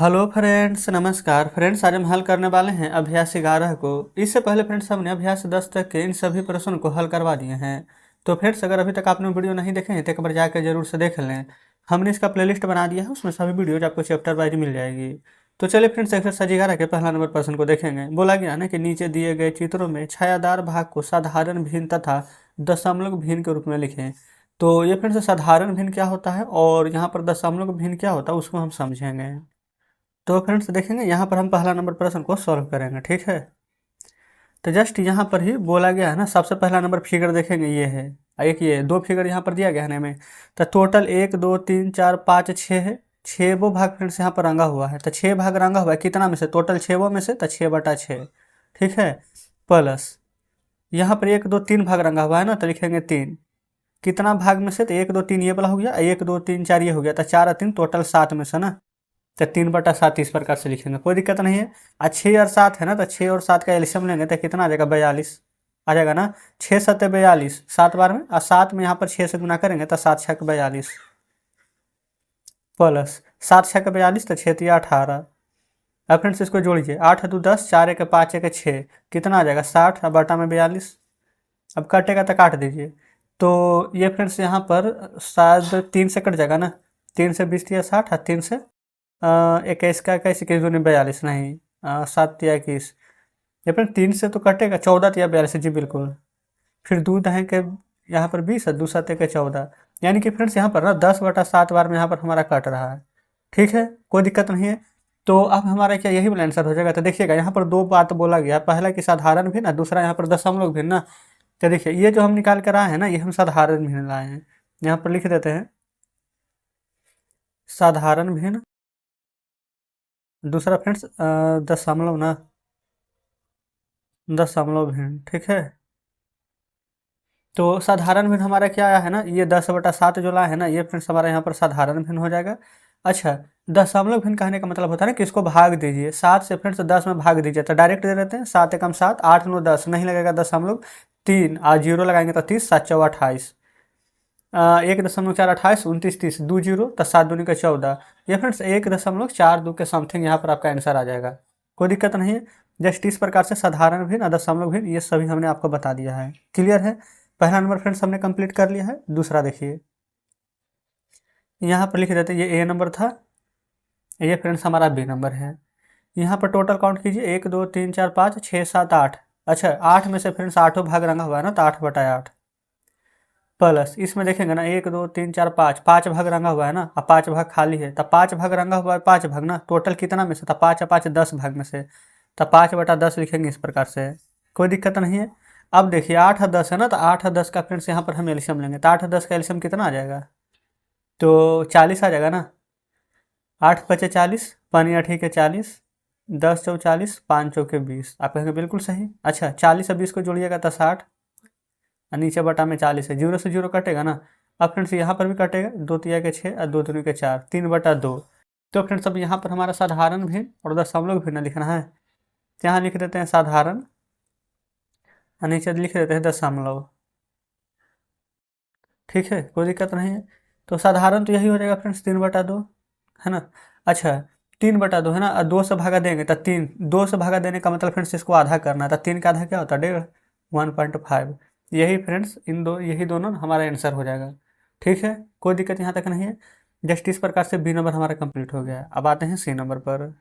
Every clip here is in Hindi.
हेलो फ्रेंड्स, नमस्कार फ्रेंड्स। आज हम हल करने वाले हैं अभ्यास 11 को। इससे पहले फ्रेंड्स हमने अभ्यास 10 तक के इन सभी प्रश्नों को हल करवा दिए हैं। तो फ्रेंड्स, अगर अभी तक आपने वीडियो नहीं देखे हैं तो एक बार जाकर जरूर से देख लें। हमने इसका प्लेलिस्ट बना दिया है, उसमें सभी वीडियोज आपको चैप्टर वाइज मिल जाएगी। तो चलिए फ्रेंड्स, एक्सरसाइज 11 के पहला नंबर प्रश्न को देखेंगे। बोला गया ना कि नीचे दिए गए चित्रों में छायादार भाग को साधारण भिन्न तथा दशमलव भिन्न के रूप में लिखें। तो ये फ्रेंड्स साधारण भिन्न क्या होता है और यहाँ पर दशमलव भिन्न क्या होता है उसको हम समझेंगे। तो फ्रेंड्स देखेंगे, यहाँ पर हम पहला नंबर प्रश्न को सॉल्व करेंगे। ठीक है, तो जस्ट यहाँ पर ही बोला गया है ना, सबसे पहला नंबर फिगर देखेंगे ये है। एक ये दो फिगर यहाँ पर दिया गया है हमें। तो टोटल 1 2 3 4 5 6 है। 6 वो भाग फ्रेंड्स यहाँ पर रंगा हुआ है। तो 6 भाग रंगा हुआ है कितना में से? टोटल 6 वो में से, तो 6/6। ठीक है, प्लस यहाँ पर 1 2 3 भाग रंगा हुआ है ना, तो लिखेंगे 3। कितना भाग में से? तो 1 2 3 ये वाला हो गया, 1 2 3 4 ये हो गया, तो 4 और 3 टोटल 7 में से ना, तो 3/7 इस प्रकार से लिखेंगे, कोई दिक्कत नहीं है। 6 और 7 है ना, तो 6 और 7 का एल्शियम लेंगे तो कितना आ जाएगा? 42 आ जाएगा ना। 6 7 42, 7 बार में, और 7 में यहाँ पर 6 से गुना करेंगे तो 7 6 42 प्लस 7 6 42, तो 6 3 18। अब फ्रेंड्स इसको जोड़िए, 8 2 10, 4 1 5 1 6, कितना आ जाएगा? 60 और बटा में 42। अब कटेगा तो काट दीजिए। तो ये फ्रेंड्स यहाँ पर शायद 3 से कट जाएगा ना। 3 से 20 या 60, और 3 से 21 का 21, 21 दूनी 42, नहीं 7 या 21। ये फिर 3 से तो कटेगा, 14 या 42 जी बिल्कुल। फिर दूध है कि यहाँ पर 20 है, 2 7 के 14, यानी कि फ्रेंड्स यहाँ पर ना 10/7 बार में यहाँ पर हमारा कट रहा है। ठीक है, कोई दिक्कत नहीं है। तो अब हमारा क्या यही वाला आंसर हो जाएगा। तो देखिएगा, यहाँ पर दो बात बोला गया, पहला कि साधारण भिन्न, ना दूसरा यहाँ पर दशमलव भिन्न ना। तो देखिए, ये जो हम निकाल कर आए हैं ना, ये हम साधारण भिन्न लाए हैं। यहाँ पर लिख देते हैं साधारण भिन्न। दूसरा फ्रेंड्स दशमलव ना, दशमलव भिन्न। ठीक है, तो साधारण भिन्न हमारा क्या आया है ना, ये 10/7 जो लाया है ना, ये फ्रेंड्स हमारा यहाँ पर साधारण भिन्न हो जाएगा। अच्छा, दशमलव भिन्न कहने का मतलब होता है ना कि इसको भाग दीजिए, 7 से फ्रेंड्स 10 में भाग दीजिए, तो डायरेक्ट दे देते हैं। 7 एकम 7, 8 9 10, नहीं लगेगा दशमलव, 3 और 0 लगाएंगे तो 30, 7 4 28, 1.4 28 29 30, 2 0, तो 7 दूनी का 14। ये फ्रेंड्स 1.42 के समथिंग यहाँ पर आपका आंसर आ जाएगा। कोई दिक्कत नहीं है। जस्ट इस प्रकार से साधारण भिन्न, दशमलव भिन्न, ये सभी हमने आपको बता दिया है। क्लियर है? पहला नंबर फ्रेंड्स हमने कंप्लीट कर लिया है। दूसरा देखिए, यहाँ पर लिख देते, ये ए नंबर था, ये फ्रेंड्स हमारा बी नंबर है। यहाँ पर टोटल काउंट कीजिए, 1 2 3 4 5 6 7 8। अच्छा, 8 में से फ्रेंड्स 8 भाग रंगा हुआ है ना, तो 8/8 प्लस इसमें देखेंगे ना, 1 2 3 4 5, 5 भाग रंगा हुआ है ना, और 5 भाग खाली है, तो 5 भाग रंगा हुआ है, 5 भाग ना, टोटल कितना में से? तो 5 और 5 10 भाग में से, तो 5/10 लिखेंगे इस प्रकार से। कोई दिक्कत नहीं है। अब देखिए, 8 और 10 है ना, तो 8 और 10 का फ्रेंड्स यहाँ पर हम एल्शियम लेंगे, तो 8 और 10 का एल्शियम कितना आ जाएगा? तो 40 आ जाएगा ना। 8 5 40, पानी 8 के 40, 10 चौ 40, 5 चौके 20। आप कहेंगे बिल्कुल सही। अच्छा, 40 और 20 को जोड़िएगा तो 60, और नीचे बटा में 40 है, 0 से 0 कटेगा ना। अब फ्रेंड्स यहाँ पर भी कटेगा, 2 तिया के 6 और 2 दूनी के 4, 3/2। तो फ्रेंड्स अब यहाँ पर हमारा साधारण भिन्न और दशमलव भिन्न लिखना है। तो यहाँ लिख देते हैं साधारण, और नीचे लिख देते हैं दशमलव। ठीक है, कोई दिक्कत नहीं है। तो साधारण तो यही हो जाएगा फ्रेंड्स, 3/2 है ना। अच्छा, 3/2 है ना, और 2 से भागा देंगे तो 3, 2 से भागा देने का मतलब फ्रेंड्स इसको आधा करना था। 3 का आधा क्या होता है? 1.5, 1.5। यही फ्रेंड्स यही दोनों हमारा आंसर हो जाएगा। ठीक है, कोई दिक्कत यहाँ तक नहीं है। जस्ट इस प्रकार से बी नंबर हमारा कंप्लीट हो गया। अब आते हैं सी नंबर पर।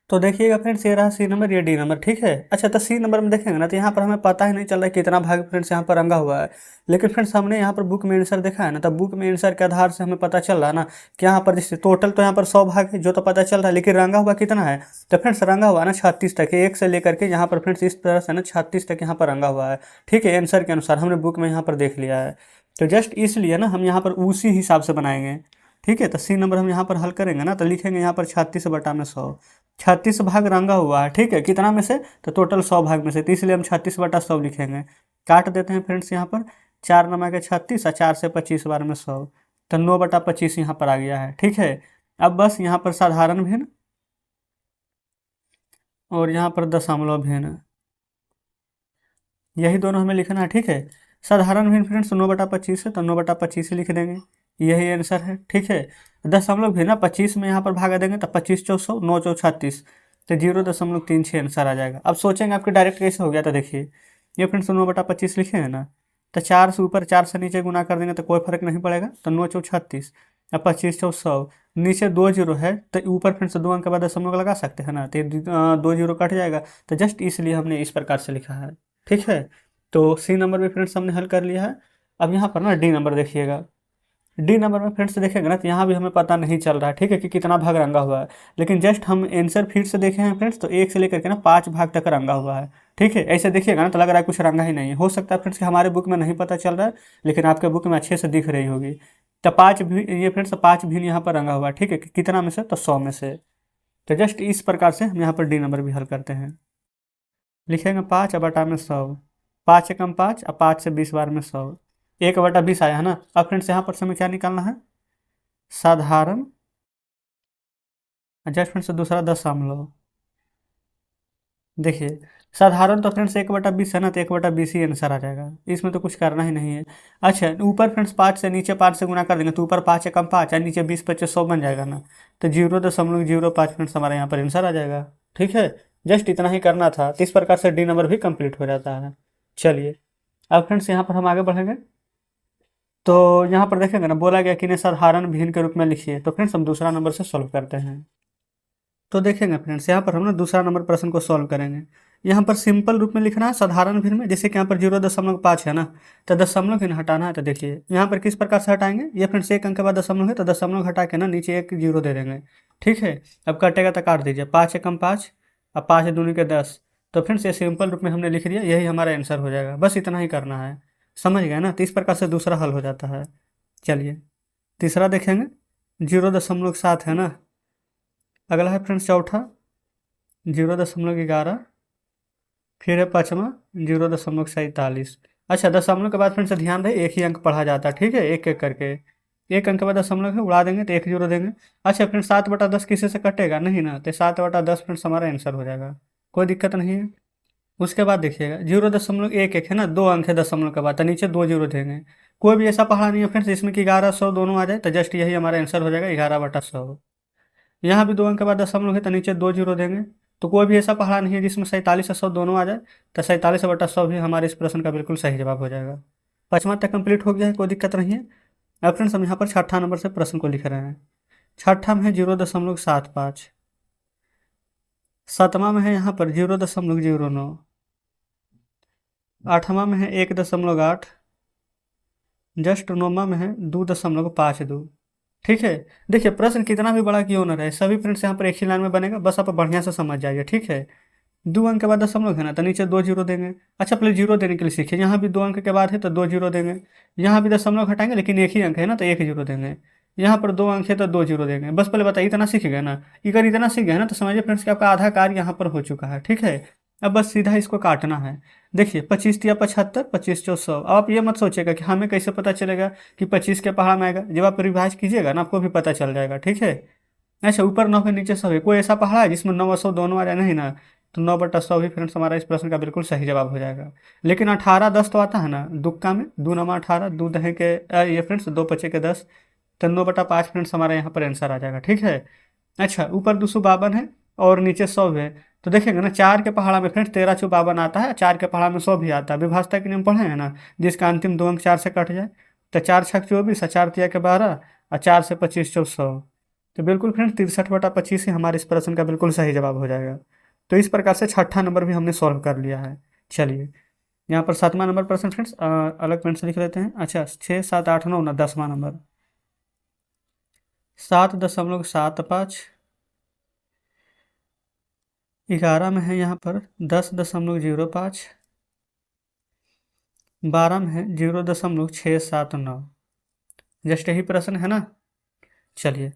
तो देखिएगा फ्रेंड्स, ये रहा सी नंबर, ये डी नंबर। ठीक है, अच्छा, तो सी नंबर में देखेंगे ना, तो यहाँ पर हमें पता ही नहीं चल रहा है कितना भाग फ्रेंड्स यहाँ पर रंगा हुआ है। लेकिन फ्रेंड्स हमने यहाँ पर बुक में आंसर देखा है ना, तो बुक में आंसर के आधार से हमें पता चल रहा है ना कि यहाँ पर जैसे टोटल तो यहाँ पर 100 भाग है जो तो पता चल रहा है, लेकिन रंगा हुआ कितना है? तो फ्रेंड्स रंगा हुआ है ना 36 तक, 1 से लेकर के यहाँ पर फ्रेंड्स इस तरह से ना 36 तक यहाँ पर रंगा हुआ है। ठीक है, आंसर के अनुसार हमने बुक में यहाँ पर देख लिया है। तो जस्ट इसलिए ना हम यहाँ पर उसी हिसाब से बनाएंगे। ठीक है, तो सी नंबर हम यहाँ पर हल करेंगे ना, तो लिखेंगे यहाँ पर 36/100। 36 भाग रंगा हुआ है। ठीक है, कितना में से? तो टोटल 100 भाग में से, तो इसलिए हम 36/100 लिखेंगे। काट देते हैं फ्रेंड्स यहाँ पर, 4 नमा के 36 और 4 से 25 बार में 100, तो 9/25 यहाँ पर आ गया है। ठीक है, अब बस यहाँ पर साधारण भिन्न और यहाँ पर दशमलव भिन्न, यही दोनों हमें लिखना है। ठीक है, साधारण भिन्न फ्रेंड्स 9/25 है, तो 9/25 लिख देंगे। यही आंसर है। ठीक है, 10 भी ना 25 में यहाँ पर भागा देंगे तो 25×4 9×4 36, तो 0.36 आंसर आ जाएगा। अब सोचेंगे आपके डायरेक्ट कैसे हो गया, तो देखिए ये फ्रेंड्स 9/25 लिखे हैं ना, तो 4 से ऊपर 4 से नीचे गुना कर देंगे तो कोई फर्क नहीं पड़ेगा, तो 9×36 अब 25×100, नीचे 2 जीरो है तो ऊपर फ्रेंड्स 2 अंक के बाद दशमलव लगा सकते हैं ना, तो 2 जीरो कट जाएगा, तो जस्ट इसलिए हमने इस प्रकार से लिखा है। ठीक है, तो सी नंबर भी फ्रेंड्स हमने हल कर लिया है। अब यहाँ पर ना डी नंबर देखिएगा। डी नंबर में फ्रेंड्स देखेंगे ना, तो यहाँ भी हमें पता नहीं चल रहा है, ठीक है, कि कितना भाग रंगा हुआ है, लेकिन जस्ट हम आंसर फिर से देखे हैं फ्रेंड्स, तो 1 से लेकर के ना 5 भाग तक रंगा हुआ है। ठीक है, ऐसे देखिएगा ना तो लग रहा है कुछ रंगा ही नहीं है। हो सकता है फ्रेंड्स कि हमारे बुक में नहीं पता चल रहा है, लेकिन आपके बुक में अच्छे से दिख रही होगी। तो 5 भी, ये फ्रेंड्स 5 भी यहाँ पर रंगा हुआ है। ठीक है, कितना में से, तो 100 में से। तो जस्ट इस प्रकार से हम यहाँ पर डी नंबर भी हल करते हैं। लिखेंगे 5/100, 5 एकम 5 और 5 से 20 बार में 100, 1/20 आया है ना। अब फ्रेंड्स यहाँ पर से हमें क्या निकालना है, साधारण, जस्ट फ्रेंड्स दूसरा दशमलव। देखिए साधारण तो फ्रेंड्स 1/20 है ना, तो 1/20 ही आंसर आ जाएगा, इसमें तो कुछ करना ही नहीं है। अच्छा, ऊपर फ्रेंड्स 5 से, नीचे 5 से गुना कर देंगे तो ऊपर 5 एकम 5 और नीचे 20×25 बन जाएगा ना, तो 0.05 फ्रेंड्स हमारे यहाँ पर आंसर आ जाएगा। ठीक है, जस्ट इतना ही करना था, तो इस प्रकार से डी नंबर भी कंप्लीट हो जाता है। चलिए अब फ्रेंड्स यहाँ पर हम आगे बढ़ेंगे। तो यहाँ पर देखेंगे ना, बोला गया कि इन्हें साधारण भिन्न के रूप में लिखिए, तो फ्रेंड्स हम दूसरा नंबर से सॉल्व करते हैं। तो देखेंगे फ्रेंड्स यहाँ पर हम ना दूसरा नंबर प्रश्न को सॉल्व करेंगे। यहाँ पर सिंपल रूप में लिखना है साधारण भिन्न में, जैसे कि यहाँ पर 0.5 है ना, तो दशमलव भिन्न हटाना है। तो देखिए यहाँ पर किस प्रकार से हटाएंगे, ये फ्रेंड्स 1 अंक के बाद दशमलव है, तो दशमलव हटा के ना नीचे 1 जीरो दे देंगे। ठीक है, अब कटेगा तो काट दीजिए, 5 एकम 5 और 5 दूनी के 10, तो फ्रेंड्स ये सिंपल रूप में हमने लिख दिया, यही हमारा आंसर हो जाएगा। बस इतना ही करना है, समझ गए ना, तो इस प्रकार से दूसरा हल हो जाता है। चलिए तीसरा देखेंगे, 0.7 है ना। अगला है फ्रेंड्स चौथा, 0.11, फिर है पाँचवा 0.47। अच्छा, दशमलव के बाद फ्रेंड्स ध्यान रहे, एक ही अंक पढ़ा जाता है। ठीक है, एक एक करके, एक अंक के बाद दशमलव है उड़ा देंगे तो 1 जीरो देंगे। अच्छा फ्रेंड्स 7/10 किसी से कटेगा नहीं ना, तो 7/10 फ्रेंड्स हमारा आंसर हो जाएगा, कोई दिक्कत नहीं है। उसके बाद देखिएगा 0.11 है ना, 2 अंक है दशमलव के बाद, तो नीचे 2 जीरो देंगे। कोई भी ऐसा पढ़ा नहीं है फ्रेंड्स जिसमें कि 1100 दोनों आ जाए, तो जस्ट यही हमारा आंसर हो जाएगा, 11/100। यहाँ भी 2 अंक के बाद दशमलव है, तो नीचे 2 जीरो देंगे। तो कोई भी ऐसा पहाड़ा नहीं है जिसमें 47 और 100 दोनों आ जाए, तो 47/100 भी हमारे इस प्रश्न का बिल्कुल सही जवाब हो जाएगा। पाँचवा तक कंप्लीट हो गया है, कोई दिक्कत नहीं है। अब फ्रेंड्स हम यहाँ पर छठा नंबर से प्रश्न को लिख रहे हैं। छठा में है 0.75, सातवां में है यहाँ पर 0.09, आठवां में है 1.8, जस्ट नौवां में है 2.52। ठीक है, देखिए प्रश्न कितना भी बड़ा क्यों न रहे, सभी फ्रेंड्स यहाँ पर एक ही लाइन में बनेगा, बस आप बढ़िया से समझ जाइए। ठीक है, 2 अंक के बाद दशमलव है ना, तो नीचे 2 जीरो देंगे। अच्छा पहले जीरो देने के लिए सीखिए, यहाँ भी 2 अंक के बाद है तो 2 जीरो देंगे। यहाँ भी दशमलव घटाएंगे लेकिन एक ही अंक है ना, तो 1 जीरो देंगे। यहाँ पर 2 अंक है तो 2 जीरो देंगे। बस पहले बताइए, इतना सीख गए ना, अगर इतना सीख गए ना तो समझिए फ्रेंड्स कि आपका आधा कार्य यहाँ पर हो चुका है। ठीक है, अब बस सीधा इसको काटना है। देखिए 25 या 75, 25×100। अब आप ये मत सोचिएगा कि हमें कैसे पता चलेगा कि 25 के पहाड़ में आएगा, जब आप रिवाइज कीजिएगा ना आपको भी पता चल जाएगा। ठीक है, अच्छा ऊपर 9 है नीचे 100 है, कोई ऐसा पहाड़ है जिसमें 9 और 100 दोनों आ जाए, नहीं ना, तो 9/100 भी फ्रेंड्स हमारा इस प्रश्न का बिल्कुल सही जवाब हो जाएगा। लेकिन 18×10 तो आता है ना दुक्का में, 2×9=18, 2 दहे के ये फ्रेंड्स 2×5=10, तो 9/5 फ्रेंड्स हमारा यहाँ पर आंसर आ जाएगा। ठीक है, अच्छा ऊपर 252 है और नीचे 100 है, तो देखेंगे ना 4 के पहाड़ा में फ्रेंड्स 13×52 आता है, 4 के पहाड़ा में 100 भी आता है। विभाजता के नियम पढ़े हैं ना, जिसका अंतिम 2 अंक 4 से कट जाए, तो 4×6=24 और 4×3=12 और 4 से 25×100, तो बिल्कुल फ्रेंड्स 63/25 ही हमारे इस प्रश्न का बिल्कुल सही जवाब हो जाएगा। तो इस प्रकार से छठा नंबर भी हमने सॉल्व कर लिया है। चलिए यहाँ पर 7वां नंबर प्रश्न फ्रेंड्स अलग पेन से लिख लेते हैं। अच्छा 6, 7, 8, 9 ना 10वां नंबर, 7.75, 11 में है यहाँ पर 10.05, 12 में है 0.679। जस्ट यही प्रश्न है ना। चलिए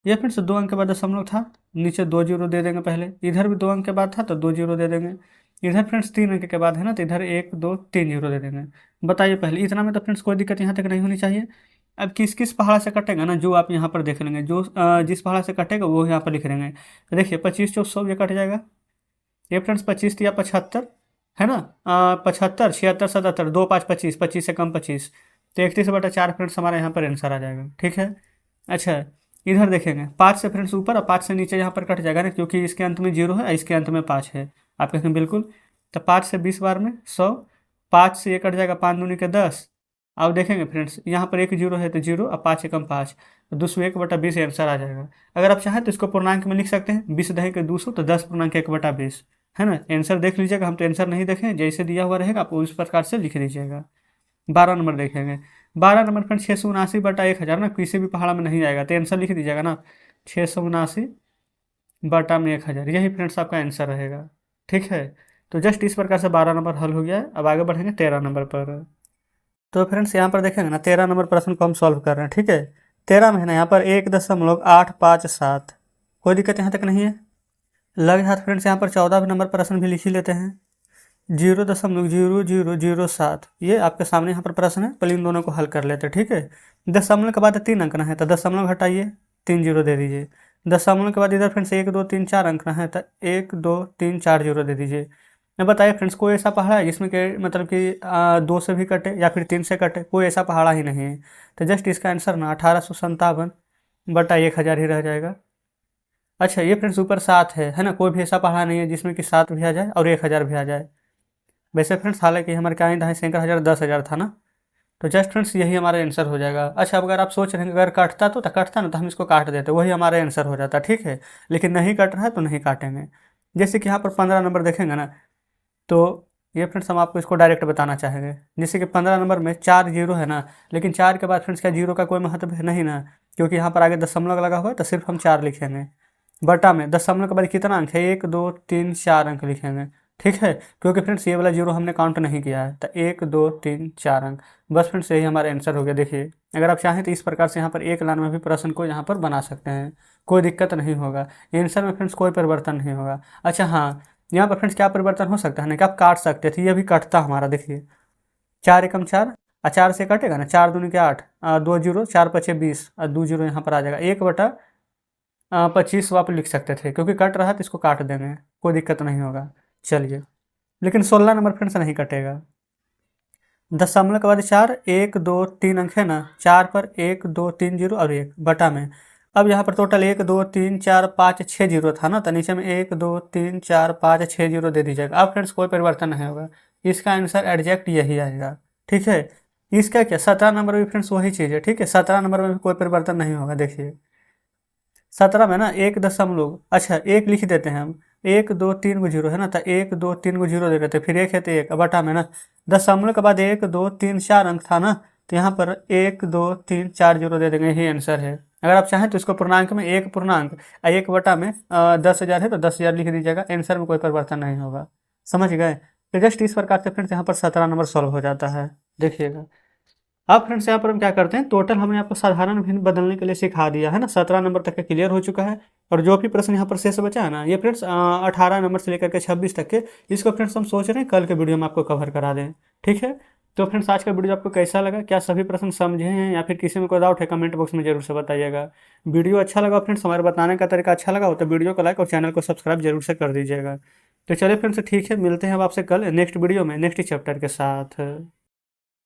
ये फ्रेंड्स 2 अंक के बाद दशमलव था, नीचे 2 जीरो दे देंगे। पहले इधर भी 2 अंक के बाद था तो 2 जीरो दे देंगे। इधर फ्रेंड्स 3 अंक के बाद है ना, तो इधर 1, 2, 3 जीरो दे देंगे। बताइए पहले इतना में तो फ्रेंड्स कोई दिक्कत यहाँ तक नहीं होनी चाहिए। अब किस किस पहाड़ से कटेगा ना, जो आप यहाँ पर देख लेंगे, जो जिस पहाड़ से कटेगा वो यहाँ पर लिख लेंगे। तो देखिए 25×100 ये कट जाएगा, ये फ्रेंड्स 25 या 75 है ना, 75, 76, 77, 2×5 25, 25 से कम 25, तो 31/4 फ्रेंड्स हमारा यहाँ पर आंसर आ जाएगा। ठीक है। अच्छा, इधर देखेंगे 5 से फ्रेंड्स ऊपर और 5 से नीचे यहाँ पर कट जाएगा ना, क्योंकि इसके अंत में 0 है, इसके अंत में 5 है। आप कहेंगे बिल्कुल। तो 5 से 20 बार में 100, 5 से ये कट जाएगा, 5 दूनी के 10। अब देखेंगे फ्रेंड्स यहाँ पर एक 0 है तो 0 और 5 एकम 5, तो 201/20 आंसर आ जाएगा। अगर आप चाहें तो इसको पूर्णांक में लिख सकते हैं, 20 दहे के 200 तो 10.1/20 है ना। आंसर देख लीजिएगा, हम तो आंसर नहीं देखें, जैसे दिया हुआ रहेगा आप उस प्रकार से लिख लीजिएगा। 12 नंबर देखेंगे। 12 नंबर फ्रेंड 679/1000 ना, किसी भी पहाड़ा में नहीं आएगा, तो आंसर लिख दीजिएगा ना, 679/1000, यही फ्रेंड्स आपका आंसर रहेगा। ठीक है। तो जस्ट इस प्रकार से 12 नंबर हल हो गया है। अब आगे बढ़ेंगे 13 नंबर पर। तो फ्रेंड्स यहाँ पर देखेंगे ना, 13 नंबर प्रश्न को हम सॉल्व कर रहे हैं। ठीक है। 13 में है ना यहाँ पर 1.857, कोई दिक्कत यहाँ तक नहीं है। लगे हाथ फ्रेंड्स यहाँ पर 14 नंबर प्रश्न भी लिख ही लेते हैं। 0.0007, ये आपके सामने यहाँ पर प्रश्न है, पहले इन दोनों को हल कर लेते हैं। ठीक है। दशमलव के बाद 3 अंकना है तो दशमलव हटाइए, 3 जीरो दे दीजिए। दशमलव के बाद इधर फ्रेंड्स 1 2 3 4 अंकना है तो 1 2 3 4 जीरो दे दीजिए। मैं बताइए फ्रेंड्स, कोई ऐसा पहाड़ा है जिसमें कि मतलब कि 2 से भी कटे या फिर 3 से कटे, कोई ऐसा पहाड़ा ही नहीं है। तो जस्ट इसका आंसर ना 1857/1000 ही रह जाएगा। अच्छा, ये फ्रेंड्स ऊपर 7 है ना, कोई भी ऐसा पहाड़ा नहीं है जिसमें कि 7 भी आ जाए और 1000 भी आ जाए। वैसे फ्रेंड्स हालांकि हमारे क्या दहाई सैंकड़ा हज़ार 10,000 था ना, तो जस्ट फ्रेंड्स यही हमारा आंसर हो जाएगा। अच्छा, अब अगर आप सोच रहे हैं अगर कटता ना तो हम इसको काट देते, वही हमारा आंसर हो जाता। ठीक है। लेकिन नहीं कट रहा है तो नहीं काटेंगे। जैसे कि यहाँ पर 15 नंबर देखेंगे ना, तो ये फ्रेंड्स हम आपको इसको डायरेक्ट बताना चाहेंगे। जैसे कि 15 नंबर में 4 जीरो है ना, लेकिन 4 के बाद फ्रेंड्स क्या जीरो का कोई महत्व है नहीं ना, क्योंकि यहाँ पर आगे दशमलव लगा हुआ है, तो सिर्फ हम 4 लिखेंगे। बटा में दशमलव के बाद कितना अंक है, 1 2 3 4 अंक लिखेंगे। ठीक है। क्योंकि फ्रेंड्स ये वाला जीरो हमने काउंट नहीं किया है, तो 1 2 3 4 अंक, बस फ्रेंड्स यही हमारा आंसर हो गया। देखिए, अगर आप चाहें तो इस प्रकार से यहाँ पर एक लाइन में भी प्रश्न को यहाँ पर बना सकते हैं, कोई दिक्कत नहीं होगा। आंसर में फ्रेंड्स कोई परिवर्तन नहीं होगा। अच्छा हाँ, यहाँ पर फ्रेंड्स क्या परिवर्तन हो सकता है ना, कि आप काट सकते थे, ये भी कटता हमारा। देखिए 4 एकम 4, 4 से कटेगा ना, 4 दूनी के 8, 2 जीरो, 4 पचे 20 और 2 जीरो यहाँ पर आ जाएगा, 1/25 आप लिख सकते थे, क्योंकि कट रहा है तो इसको काट देंगे, कोई दिक्कत नहीं होगा। चलिए, लेकिन 16 नंबर फ्रेंड्स नहीं कटेगा। दशमलव के बाद 4 1 2 3 अंक है ना, 4 पर 1 2 3 जीरो और 1 बटा में। अब यहाँ पर टोटल 1 2 3 4 5 6 जीरो था ना, तो नीचे में 1 2 3 4 5 6 जीरो दे दीजिएगा। अब फ्रेंड्स कोई परिवर्तन नहीं होगा, इसका आंसर एग्जैक्ट यही आएगा। ठीक है। इसका क्या 17 नंबर भी फ्रेंड्स वही चीज़ है। ठीक है। 17 नंबर में भी कोई परिवर्तन नहीं होगा। देखिए 17 में ना 1 अच्छा 1 लिख देते हैं हम, 1 2 3 को जीरो है ना, तो 1 2 3 को जीरो दे देते हैं, फिर 1 है तो 1 बटा में ना दशमलव के बाद 1 2 3 4 अंक था ना, तो यहाँ पर 1 2 3 4 जीरो दे देंगे, यही आंसर है। अगर आप चाहें तो इसको पूर्णांक में 1 पूर्णांक 1 बटा में 10,000 है तो 10,000 लिख दीजिएगा, आंसर में कोई परिवर्तन नहीं होगा। समझ गए। तो जस्ट इस प्रकार से फ्रेंड्स यहाँ पर 17 नंबर सॉल्व हो जाता है। देखिएगा, अब फ्रेंड्स यहाँ पर हम क्या करते हैं, टोटल हमने आपको साधारण भिन्न बदलने के लिए सिखा दिया है ना, 17 नंबर तक का क्लियर हो चुका है। और जो भी प्रश्न यहाँ पर शेष बचा है ना, ये फ्रेंड्स 18 नंबर से लेकर के 26 तक के, इसको फ्रेंड्स हम सोच रहे हैं कल के वीडियो में आपको कवर करा दें। ठीक है। तो फ्रेंड्स आज का वीडियो आपको कैसा लगा, क्या सभी प्रश्न समझे हैं या फिर किसी में कोई डाउट है, कमेंट बॉक्स में जरूर से बताइएगा। वीडियो अच्छा लगा फ्रेंड्स, हमारे बताने का तरीका अच्छा लगा हो तो वीडियो को लाइक और चैनल को सब्सक्राइब जरूर से कर दीजिएगा। तो चलिए फ्रेंड्स, ठीक है, मिलते हैं अब आपसे कल नेक्स्ट वीडियो में नेक्स्ट चैप्टर के साथ।